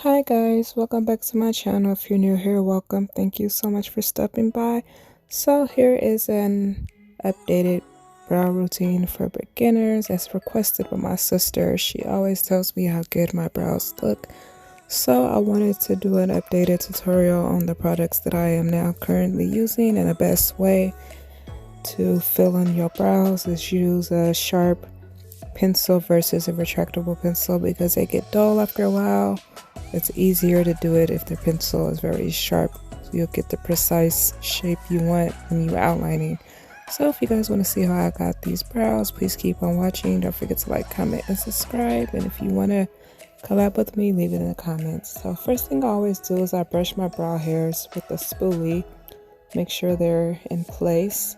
Hi guys, welcome back to my channel. If you're new here, welcome. Thank you so much for stopping by. So here is an updated brow routine for beginners as requested by my sister. She always tells me how good my brows look. So I wanted to do an updated tutorial on the products that I am now currently using, and the best way to fill in your brows is use a sharp pencil versus a retractable pencil because they get dull after a while. It's easier to do it if the pencil is very sharp, so you'll get the precise shape you want when you're outlining. So if you guys want to see how I got these brows, please keep on watching. Don't forget to like, comment, and subscribe. And if you want to collab with me, leave it in the comments. So first thing I always do is I brush my brow hairs with a spoolie, make sure they're in place.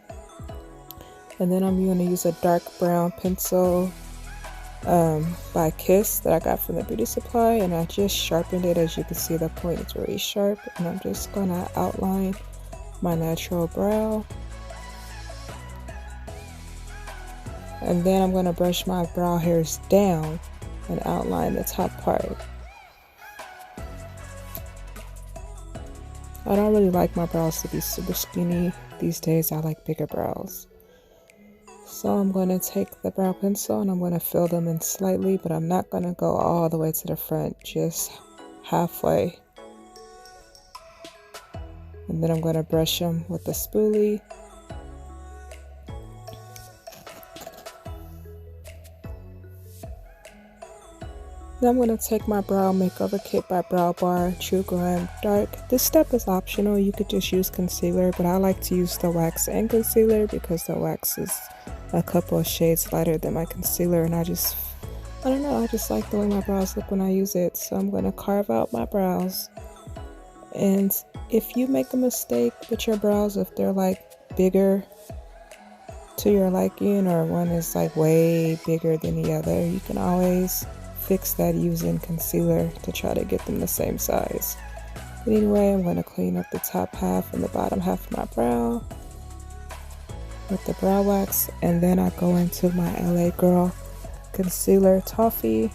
And then I'm going to use a dark brown pencil by Kiss that I got from the beauty supply, and I just sharpened it. As you can see, the point is very sharp, and I'm just gonna outline my natural brow, and then I'm gonna brush my brow hairs down and outline the top part. I don't really like my brows to be super skinny these days. I like bigger brows. So I'm going to take the brow pencil and I'm going to fill them in slightly, but I'm not going to go all the way to the front, just halfway. And then I'm going to brush them with the spoolie. Then I'm going to take my brow makeover kit by Brow Bar True Glam Dark. This step is optional. You could just use concealer, but I like to use the wax and concealer because the wax is a couple of shades lighter than my concealer, and I don't know, I just like the way my brows look when I use it. So I'm going to carve out my brows, and if you make a mistake with your brows, if they're like bigger to your liking or one is like way bigger than the other, you can always fix that using concealer to try to get them the same size. But anyway, I'm going to clean up the top half and the bottom half of my brow with the brow wax, and then I go into my LA Girl concealer toffee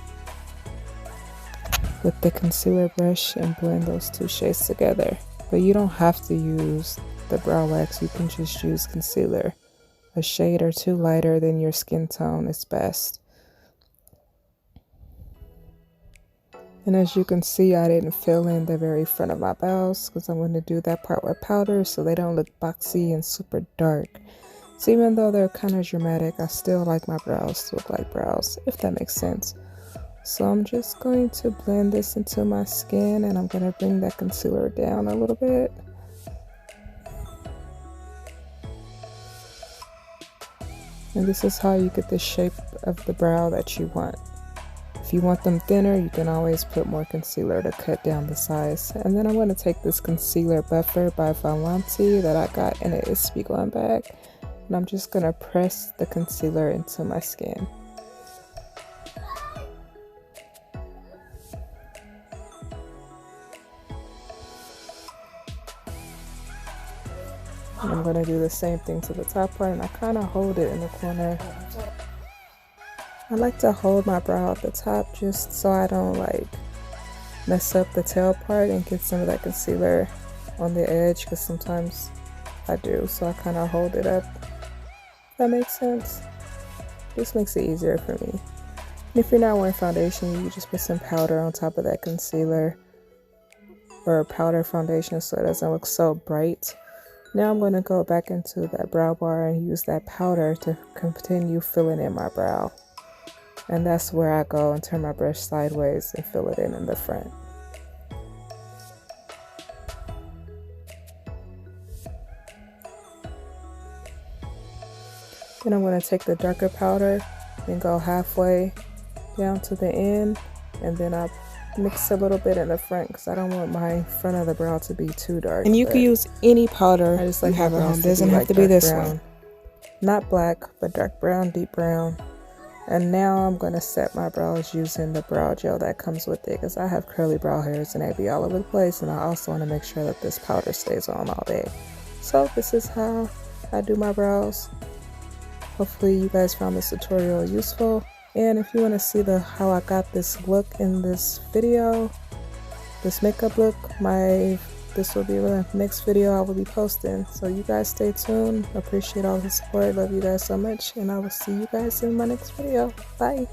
with the concealer brush and blend those two shades together. But you don't have to use the brow wax, you can just use concealer. A shade or two lighter than your skin tone is best. And as you can see, I didn't fill in the very front of my brows because I'm going to do that part with powder so they don't look boxy and super dark. So even though they're kind of dramatic, I still like my brows to look like brows, if that makes sense. So I'm just going to blend this into my skin, and I'm going to bring that concealer down a little bit. And this is how you get the shape of the brow that you want. If you want them thinner, you can always put more concealer to cut down the size. And then I'm going to take this concealer buffer by Valanti that I got in an Ispy Glam bag. And I'm just going to press the concealer into my skin. And I'm going to do the same thing to the top part, and I kind of hold it in the corner. I like to hold my brow at the top just so I don't like mess up the tail part and get some of that concealer on the edge, because sometimes I do. So I kind of hold it up. That makes sense. This makes it easier for me. And if you're not wearing foundation, you can just put some powder on top of that concealer, or powder foundation, so it doesn't look so bright. Now I'm going to go back into that brow bar and use that powder to continue filling in my brow. And that's where I go and turn my brush sideways and fill it in the front. Then I'm going to take the darker powder and go halfway down to the end, and then I mix a little bit in the front because I don't want my front of the brow to be too dark. And you can use any powder. I just like have it on. Doesn't have to be this one. Not black, but dark brown, deep brown. And now I'm going to set my brows using the brow gel that comes with it, because I have curly brow hairs and they be all over the place, and I also want to make sure that this powder stays on all day. So this is how I do my brows. Hopefully you guys found this tutorial useful, and if you want to see how I got this look in this video, this makeup look. This will be the next video I will be posting. So you guys stay tuned. Appreciate all the support. Love you guys so much, and I will see you guys in my next video. Bye.